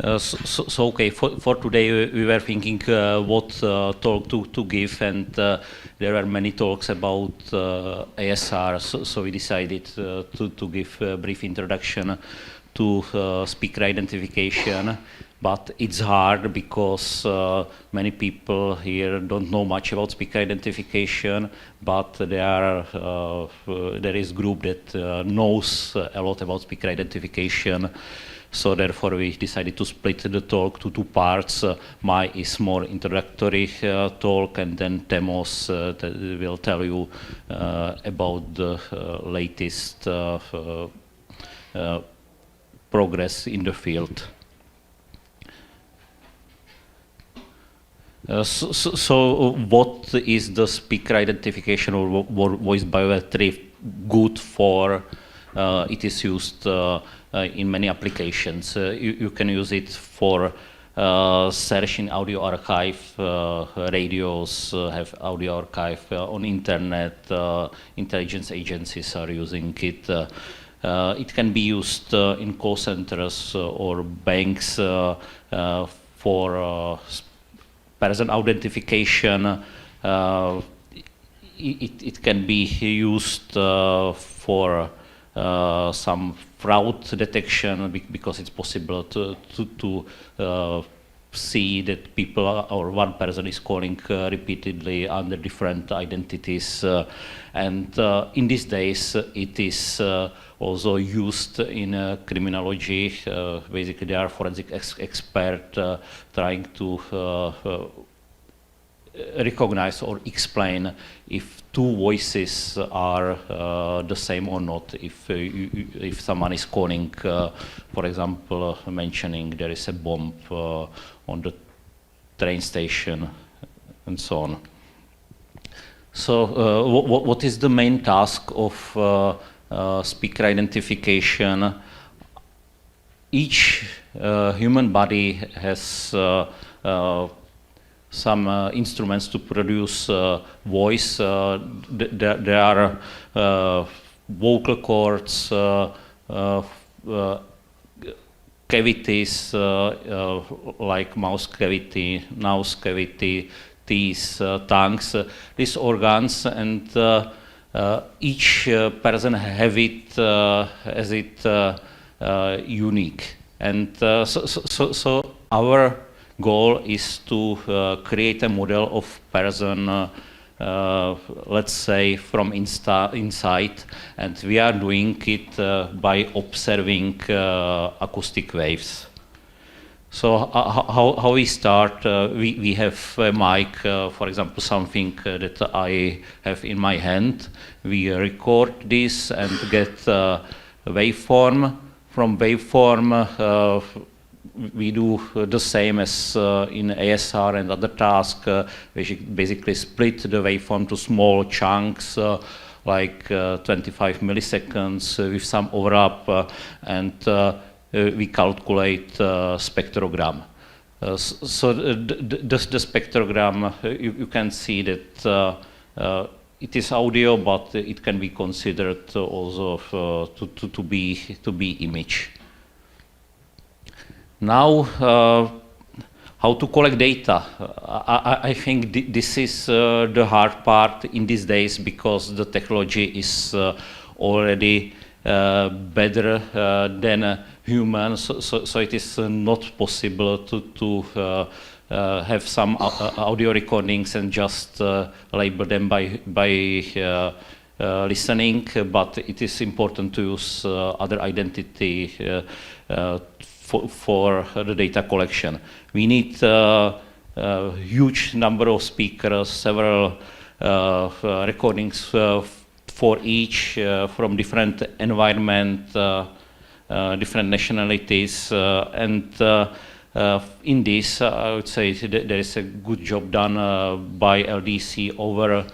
Okay, for today we were thinking what talk to give, and there are many talks about ASR, so we decided to give a brief introduction to speaker identification. But it's hard because many people here don't know much about speaker identification, but there is a group that knows a lot about speaker identification. So therefore we decided to split the talk to two parts. My is more introductory talk, and then Temos will tell you about the latest progress in the field. So what is the speaker identification or voice biometry good for? It is used in many applications. You can use it for search in audio archive. Radios have audio archive on internet. Intelligence agencies are using it. It can be used in call centers or banks for person identification. It can be used for some fraud detection, because it's possible to see that people or one person is calling repeatedly under different identities. And in these days it is also used in criminology. Basically, there are forensic experts trying to recognize or explain if two voices are the same or not. If someone is calling, for example, mentioning there is a bomb on the train station, and so on. So what is the main task of speaker identification? Each human body has some instruments to produce voice. There are vocal cords, cavities like mouth cavity, nose cavity, teeth, tongues, these organs, and each person have it as it unique. And so our goal is to create a model of person, let's say from inside, and we are doing it by observing acoustic waves. So how we start? We have a mic, for example, something that I have in my hand. We record this and get a waveform. From waveform, we do the same as in ASR and other tasks. We basically split the waveform to small chunks, like 25 milliseconds with some overlap, and we calculate spectrogram. So the spectrogram, you can see that it is audio, but it can be considered also to be image. Now, how to collect data? I think this is the hard part in these days, because the technology is already better than humans. So it is not possible to have some audio recordings and just label them by listening, but it is important to use other identity for the data collection. We need a huge number of speakers, several recordings for each, from different environment, different nationalities, and in this, I would say there is a good job done by LDC over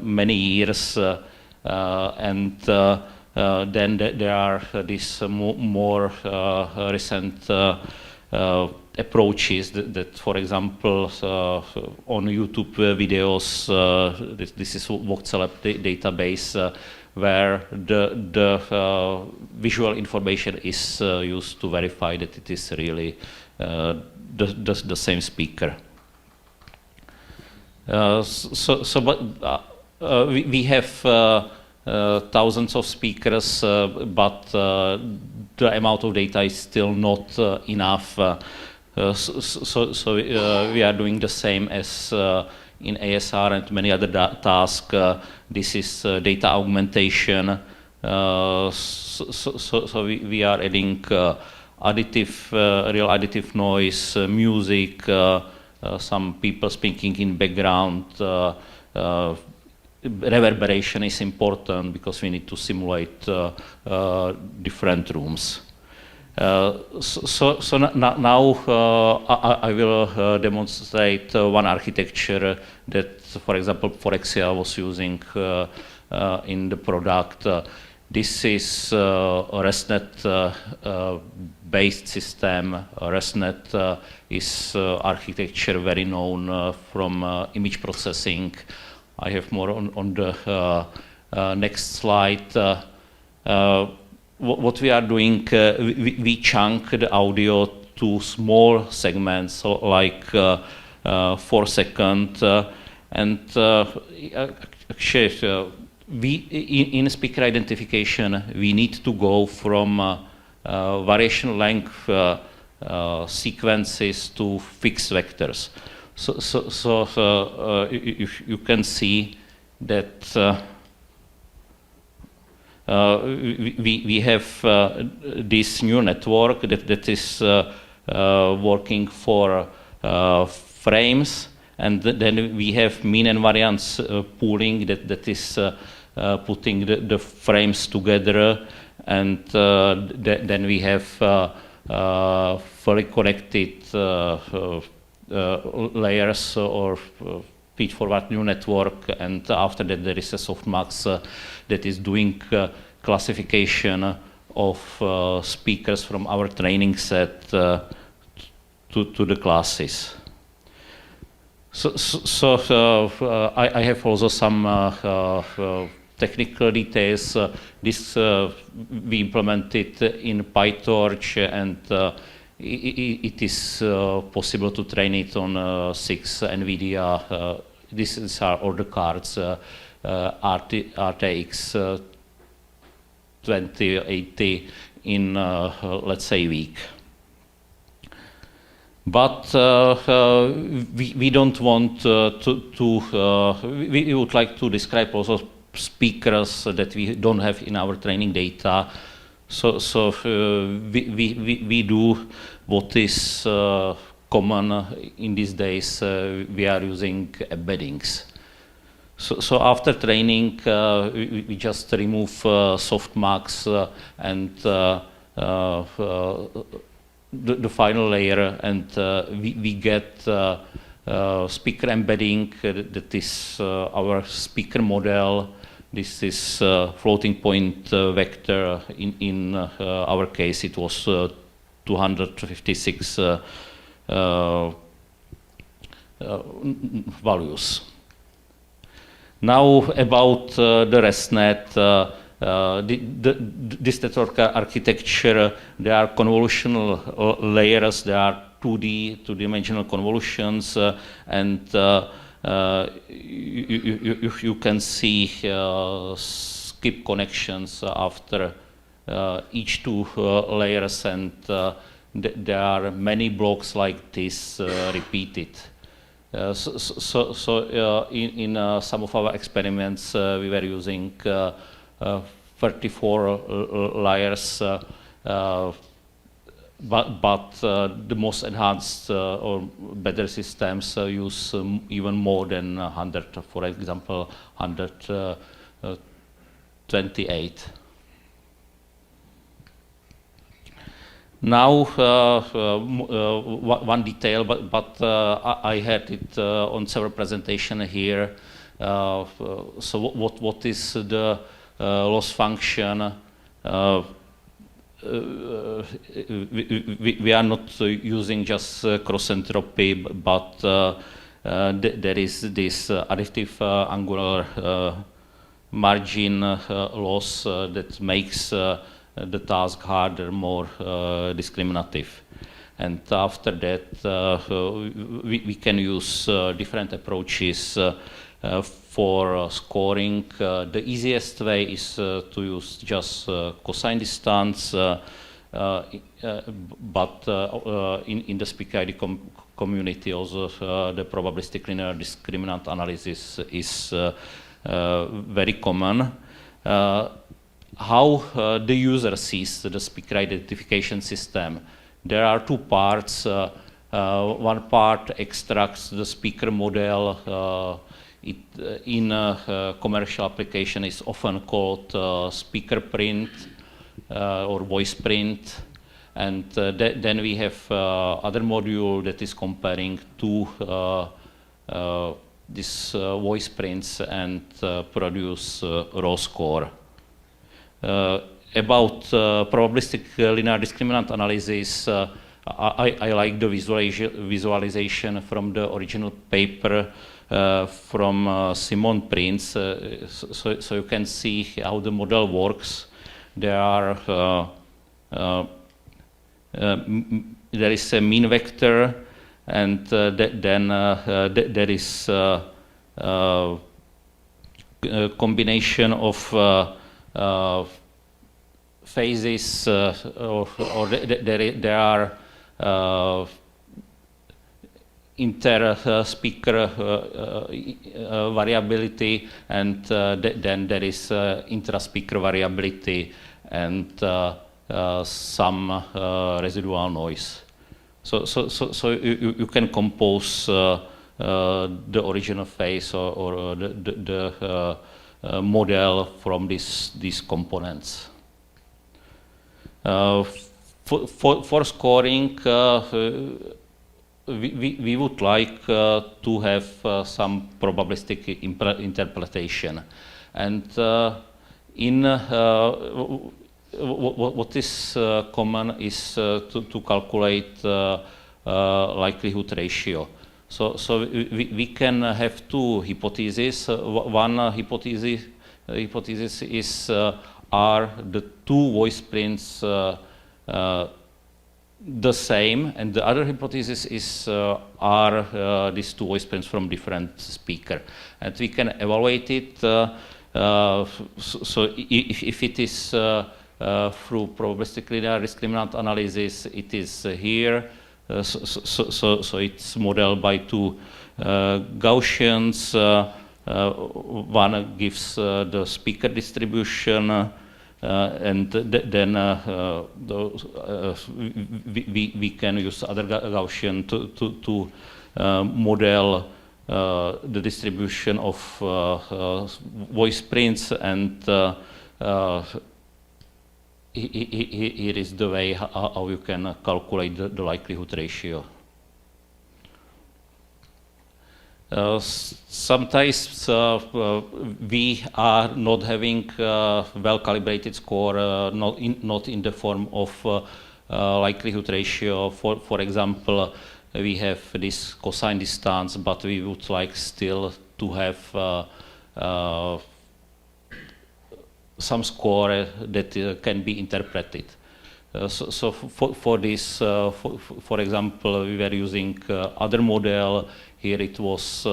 many years, and then there are these more recent approaches that, for example, on YouTube videos, this is CLSP database, where the visual information is used to verify that it is really the same speaker. We have thousands of speakers, but the amount of data is still not enough. So we are doing the same as in ASR and many other tasks. This is data augmentation. So we are adding real additive noise, music, some people speaking in background. Reverberation is important because we need to simulate different rooms. So now I will demonstrate one architecture that, for example, Forexia was using in the product. This is a ResNet based system. ResNet is architecture very known from image processing. I have more on the next slide. What we are doing, we chunk the audio to small segments, so like 4 seconds, and actually, in speaker identification, we need to go from variation length sequences to fixed vectors. So you can see that we have this new network that is working for frames, and then we have mean and variance pooling that is putting the frames together, and then we have fully connected layers or feed-forward new network, and after that there is a softmax that is doing classification of speakers from our training set to the classes. So I have also some technical details. This we implemented in PyTorch, and it is possible to train it on 6 NVIDIA. These are all the cards, RTX 2080 in, let's say, a week. But we don't want we would like to describe also speakers that we don't have in our training data. So we do what is common in these days. We are using embeddings. So after training, we just remove softmax and the final layer, and we get speaker embedding. That is our speaker model. This is floating point vector. In our case, it was 256 values. Now about the ResNet. This network architecture, there are convolutional layers, there are 2D, two-dimensional convolutions, and you can see skip connections after each 2 layers, and there are many blocks like this repeated. So in some of our experiments, we were using 34 layers, but the most enhanced or better systems use even more than 100, for example, 128. Now, one detail, but I had it on several presentations here. So what is the loss function? we are not using just cross entropy, but there is this additive angular margin loss that makes the task harder, more discriminative. And after that, we can use different approaches for scoring. The easiest way is to use just cosine distance, but in the speaker ID community also the probabilistic linear discriminant analysis is very common. How the user sees the speaker identification system. There are two parts. One part extracts the speaker model. It in commercial application is often called speaker print or voice print. And then we have other module that is comparing two these voice prints and produce raw score. About probabilistic linear discriminant analysis, I like the visualization from the original paper from Simon Prince. So you can see how the model works. There is a mean vector, and then there is a combination of phases, or there are inter-speaker variability, and then there is intra-speaker variability and some residual noise. So you can compose the original phase or the model from these components. For scoring, we would like to have some probabilistic interpretation, and what is common is to calculate likelihood ratio. So we can have two hypotheses. One hypothesis is are the two voice prints the same, and the other hypothesis is are these two voice prints from different speaker, and we can evaluate it. So if it is through probabilistic linear discriminant analysis, it is here. So it's modeled by two Gaussians. One gives the speaker distribution, and then we can use other Gaussian to model the distribution of voice prints, and here is the way how you can calculate the likelihood ratio. Sometimes we are not having well-calibrated score, not in the form of likelihood ratio. For example, we have this cosine distance, but we would like still to have some score that can be interpreted. So for this, for example, we were using other model. Here it was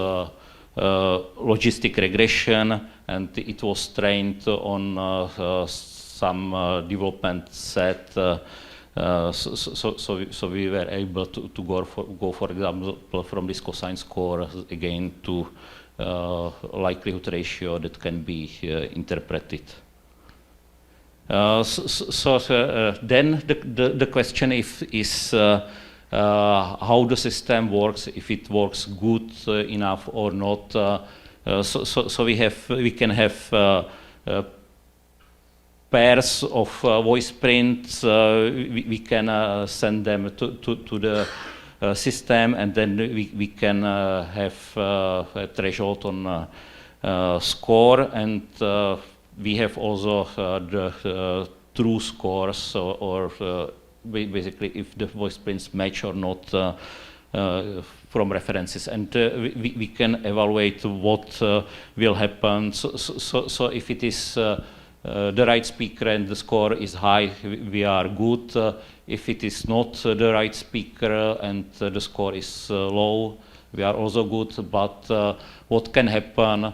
logistic regression, and it was trained on some development set. So we were able to go for example from this cosine score again to likelihood ratio that can be interpreted. Then the question is how the system works, if it works good enough or not. So we can have pairs of voice prints. We can send them to the system, and then we can have a threshold on score, and we have also the true scores or basically if the voice prints match or not from references, and we can evaluate what will happen. So if it is the right speaker and the score is high, we are good. If it is not the right speaker and the score is low, we are also good. But what can happen?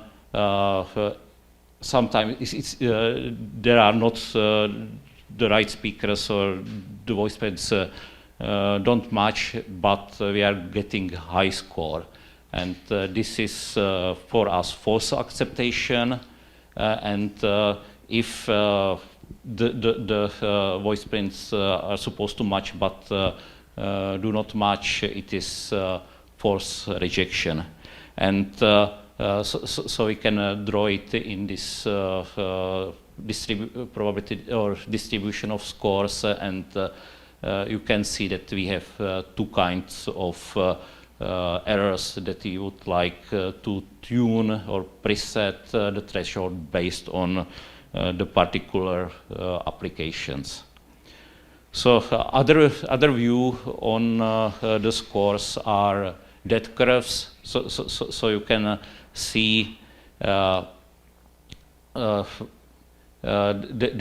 Sometimes there are not the right speakers, or the voice pads don't match, but we are getting high score, and this is for us false acceptation. And if the voice prints are supposed to match but do not match, it is false rejection. And so we can draw it in this probability or distribution of scores, and you can see that we have two kinds of errors that you would like to tune or preset the threshold based on the particular applications. So other view on the scores are dead curves. So you can see there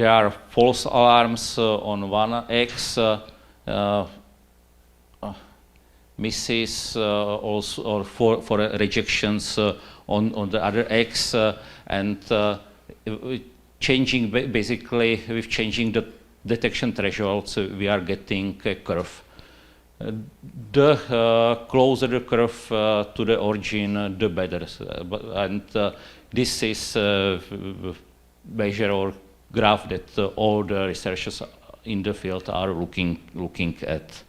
are false alarms on one X, misses also, or for rejections on the other X, and changing basically with changing the detection thresholds, we are getting a curve. The closer the curve to the origin, the better. And this is a measure or graph that all the researchers in the field are looking at.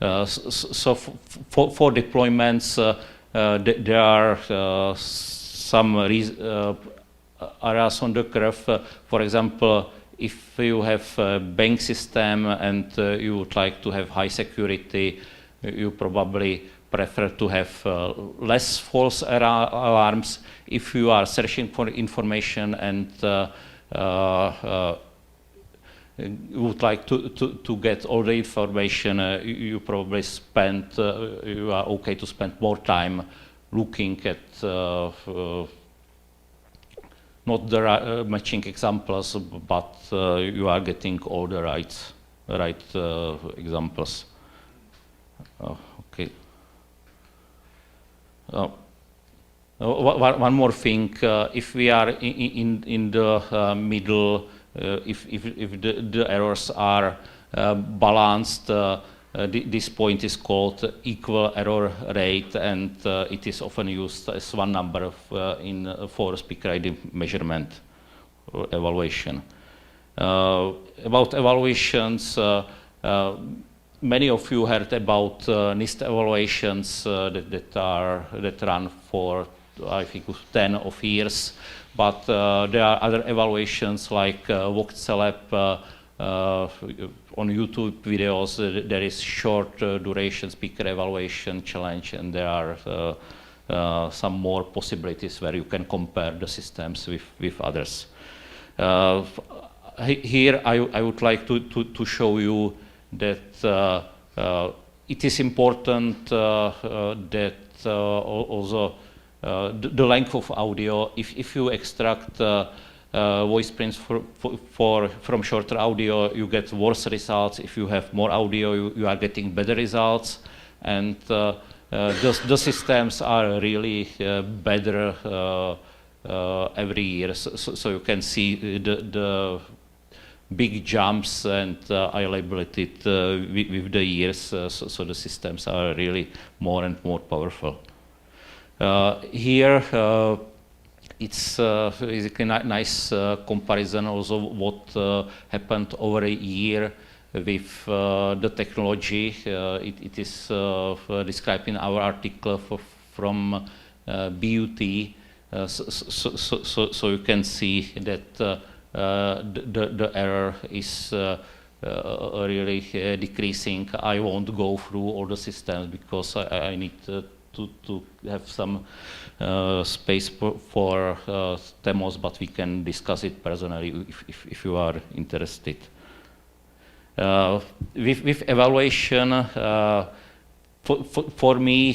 So for deployments, there are some areas on the curve. For example, if you have a bank system and you would like to have high security, you probably prefer to have less false alarms. If you are searching for information and you would like to get all the information, you probably you are okay to spend more time looking at not the matching examples, but you are getting all the right examples. Okay. One more thing: if we are in the middle, if the errors are balanced, this point is called equal error rate, and it is often used as one number for speaker ID measurement or evaluation. About evaluations, many of you heard about NIST evaluations that run for, I think, 10 of years, but there are other evaluations like CLSP. On YouTube videos, there is short duration speaker evaluation challenge, and there are some more possibilities where you can compare the systems with others. Here I would like to show you that it is important that also the length of audio, if you extract voice prints from shorter audio, you get worse results. If you have more audio, you are getting better results. And the systems are really better every year. So you can see the big jumps, and I labeled it with the years. So the systems are really more and more powerful. Here, it's basically a nice comparison also what happened over a year with the technology. It is described in our article from BUT. So you can see that the error is really decreasing. I won't go through all the systems because I need to have some space for demos, but we can discuss it personally if you are interested. With evaluation, for me,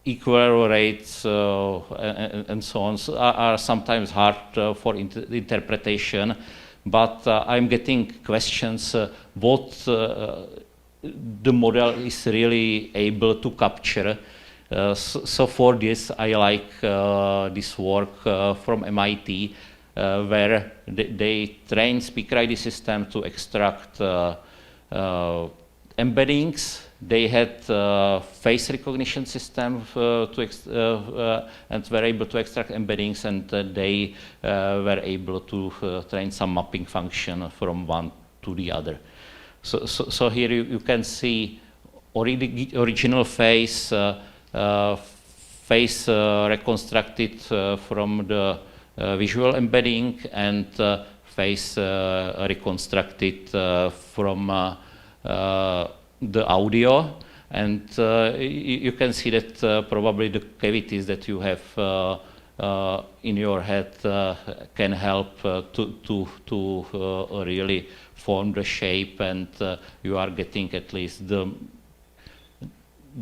equal rates and so on are sometimes hard for interpretation, but I'm getting questions what the model is really able to capture. So for this, I like this work from MIT, where they train speaker ID system to extract embeddings. They had face recognition system and were able to extract embeddings, and they were able to train some mapping function from one to the other. So here you can see original face reconstructed from the visual embedding, and face reconstructed from the audio, and you can see that probably the cavities that you have in your head can help to really form the shape, and you are getting at least the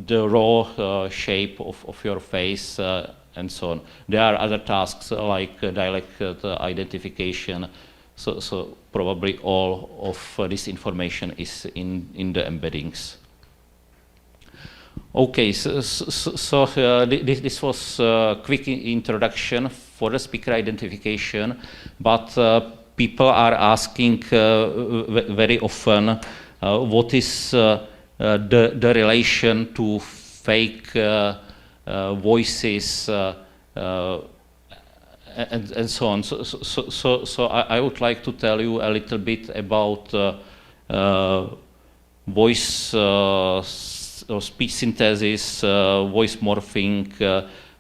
raw shape of your face and so on. There are other tasks like dialect identification, so probably all of this information is in the embeddings. Okay, so this was a quick introduction for the speaker identification, but people are asking very often what is the relation to fake voices and so on. So I would like to tell you a little bit about voice or speech synthesis, voice morphing,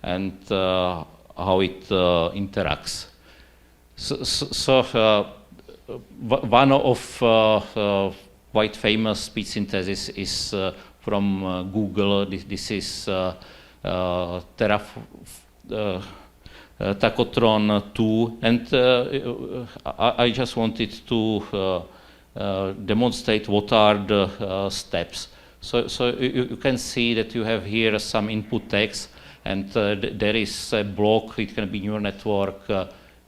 and how it interacts. So one of quite famous speech synthesis is from Google. This is Tacotron 2, and I just wanted to demonstrate what are the steps. So you can see that you have here some input text, and there is a block. It can be neural network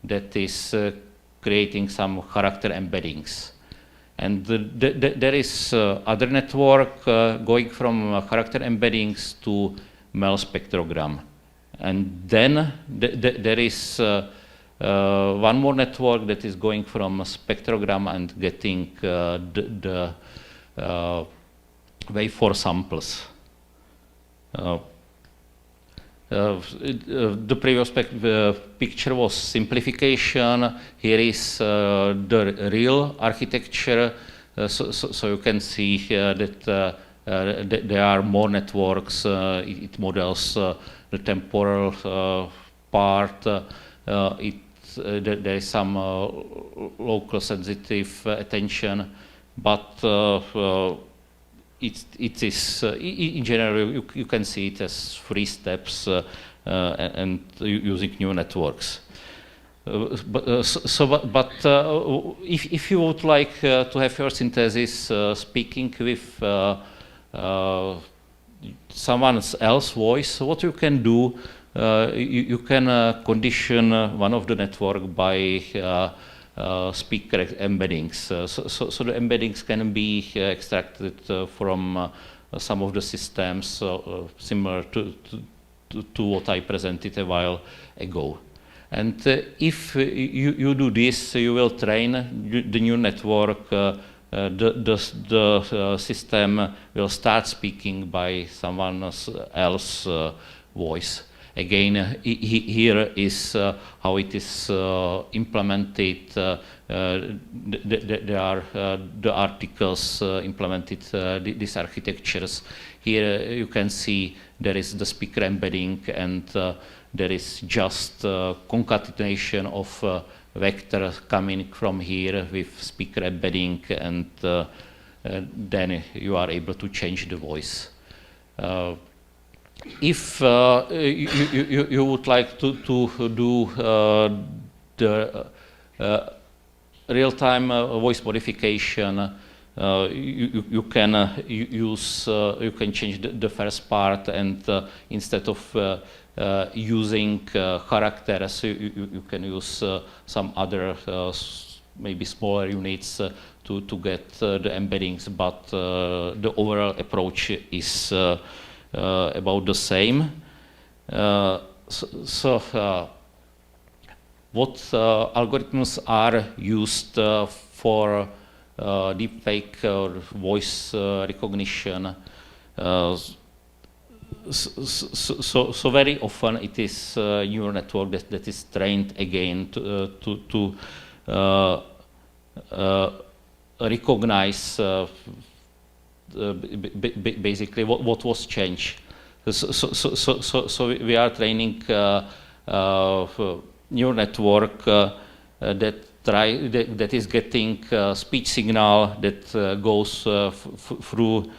that is creating some character embeddings, and there is other network going from character embeddings to MEL spectrogram. And then there is one more network that is going from a spectrogram and getting the waveform samples. The previous picture was simplification. Here is the real architecture. So you can see that there are more networks. It models the temporal part. There is some local sensitive attention, but it is in general you can see it as 3 steps and using new networks. If you would like to have your synthesis speaking with someone else's voice, what you can do, you can condition one of the network by speaker embeddings. So the embeddings can be extracted from some of the systems similar to what I presented a while ago. And if you do this, you will train the new network. The system will start speaking by someone else's voice. Again, here is how it is implemented. There are the articles implemented these architectures. Here you can see there is the speaker embedding, and there is just concatenation of vector coming from here with speaker embedding, and then you are able to change the voice. if you would like to do the real-time voice modification, you can you can change the first part, and instead of using characters, you can use some other maybe smaller units to get the embeddings, but the overall approach is about the same. What algorithms are used for deepfake or voice recognition? So very often it is neural network that is trained again to recognize basically what was changed. So we are training neural network that is getting speech signal that goes through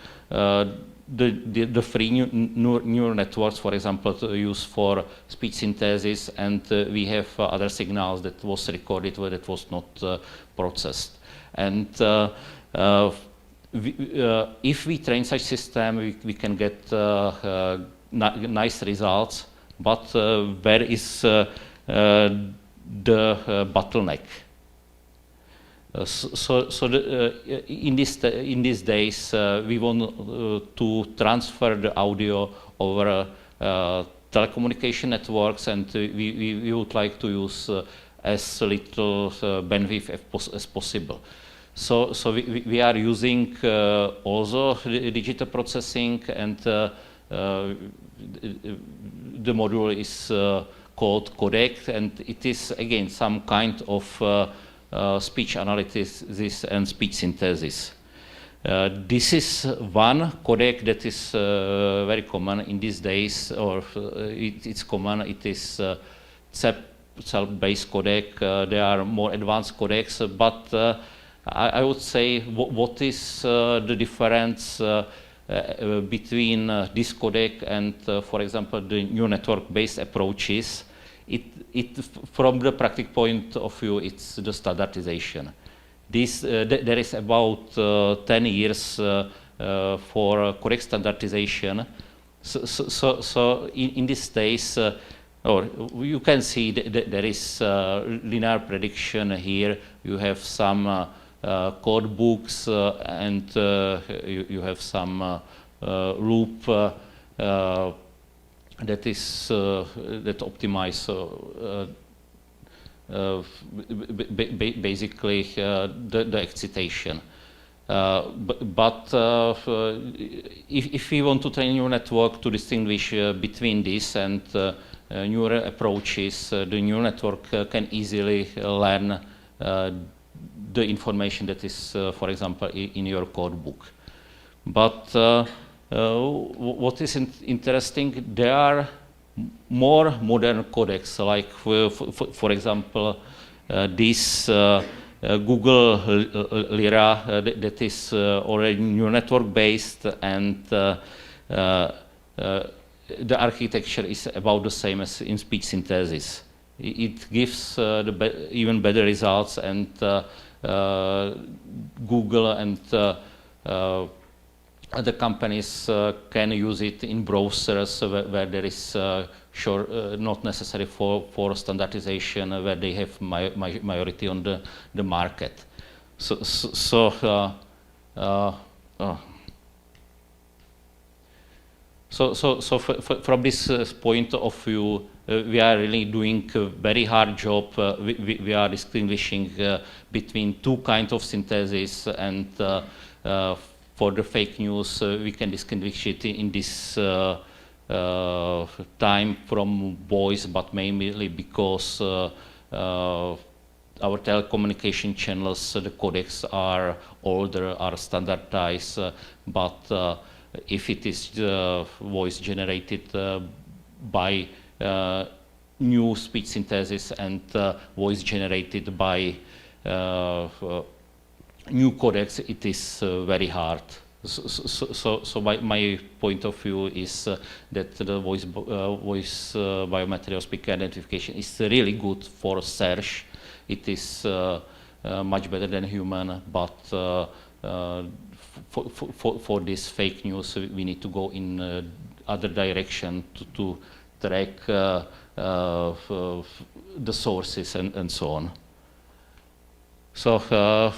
the free neural networks, for example, to use for speech synthesis, and we have other signals that was recorded where it was not processed. And if we train such system, we can get nice results, but where is the bottleneck? In these days, we want to transfer the audio over telecommunication networks, and we would like to use as little bandwidth as possible. So we are using also digital processing, and the module is called codec, and it is again some kind of speech analysis and speech synthesis. This is one codec that is very common in these days, or it's common. It is CEP-based codec. There are more advanced codecs, but I would say what is the difference between this codec and, for example, the neural network-based approaches. From the practical point of view, it's the standardization. There is about 10 years for correct standardization. So in this case, or you can see that there is linear prediction here. You have some code books, and you have some loop that optimize basically the excitation. But if we want to train neural network to distinguish between this and neural approaches, the neural network can easily learn the information that is, for example, in your code book. But what is interesting, there are more modern codecs, like for example, this Google Lyra that is already neural network based, and the architecture is about the same as in speech synthesis. It gives even better results, and Google and other companies can use it in browsers where there is not necessary for standardization, where they have majority on the market. So from this point of view, we are really doing a very hard job. We are distinguishing between two kinds of synthesis, and for the fake news, we can distinguish it in this time from voice, but mainly because our telecommunication channels, the codecs are older, are standardized, but if it is voice generated by new speech synthesis and voice generated by new codecs, it is very hard So my point of view is that the voice biometry or speaker identification is really good for search. It is much better than human, but for this fake news, we need to go in other direction to track the sources and so on. So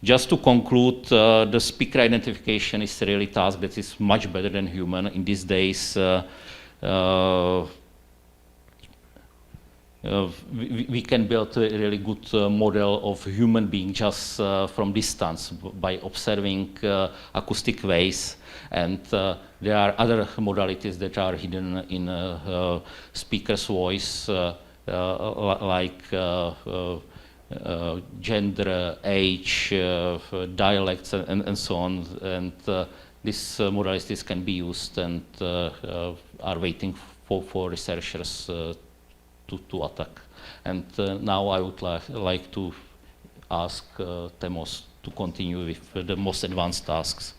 just to conclude, the speaker identification is really a task that is much better than human. In these days, we can build a really good model of human being just from distance by observing acoustic waves. And there are other modalities that are hidden in speaker's voice, like gender, age, dialects, and so on. And these modalities can be used and are waiting for researchers to attack. And now I would like to ask Temos to continue with the most advanced tasks.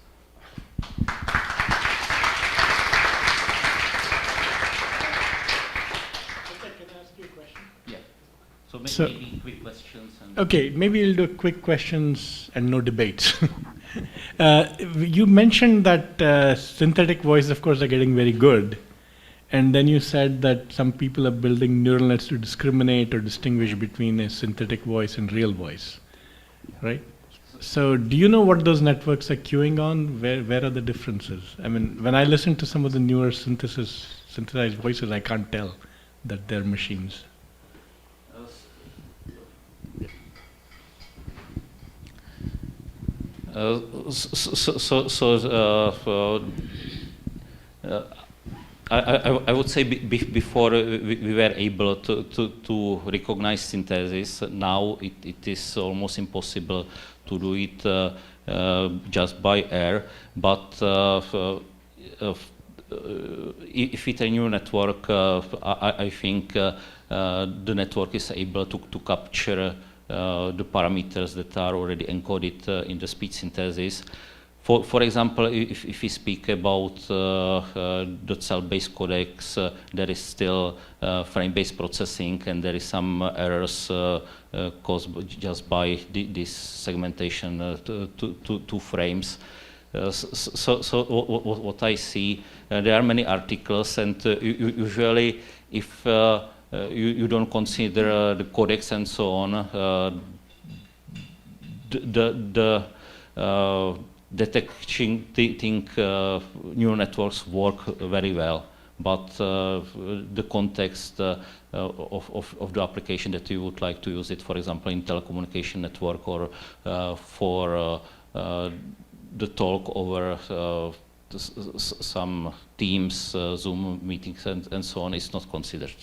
So maybe quick questions. Okay, maybe we'll do quick questions and no debates. You mentioned that synthetic voices, of course, are getting very good. And then you said that some people are building neural nets to discriminate or distinguish between a synthetic voice and real voice, right? So do you know what those networks are queuing on? Where are the differences? I mean, when I listen to some of the newer synthesized voices, I can't tell that they're machines. I would say before we were able to recognize synthesis. Now it is almost impossible to do it just by air. But if it's a new network, I think the network is able to capture the parameters that are already encoded in the speech synthesis. For example, if we speak about the cell-based codecs, there is still frame-based processing, and there is some errors caused just by this segmentation to frames. So what I see, there are many articles, and usually if you don't consider the codecs and so on, detecting neural networks work very well, but the context of the application that you would like to use it, for example, in telecommunication network or for the talk over some Teams, Zoom meetings, and so on, is not considered.